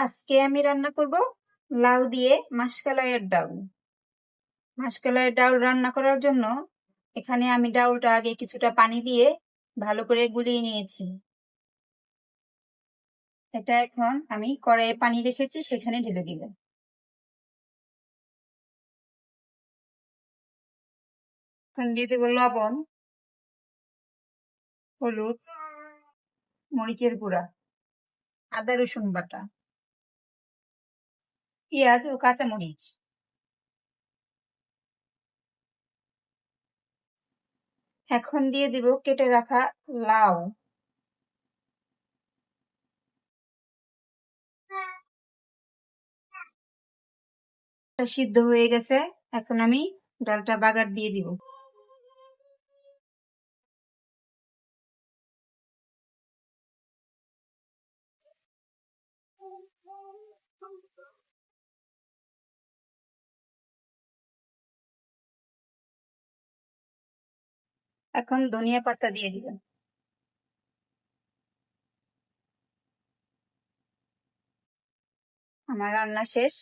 আজকে আমি রান্না করব লাউ দিয়ে মাসকলাইয়ের ডাউল। মাসকলাইয়ের ডাউল রান্না করার জন্য এখানে আমি ডাউলটা আগে কিছুটা পানি দিয়ে ভালো করে গুলিয়ে নিয়েছি। এটা এখন আমি কড়াইয়ে পানি রেখেছি, সেখানে ঢেলে দিব। এখন দিয়ে দেবো লবণ, হলুদ, মরিচের গুঁড়া, আদা রসুন বাটা, পেঁয়াজ ও কাঁচামরিচ। এখন দিয়ে দিব কেটে রাখা লাউ। সিদ্ধ হয়ে গেছে, এখন আমি ডালটা বাগার দিয়ে দিব। এখন ধনিয়া পাতা দিয়ে দিবেন। আমার রান্না শেষ।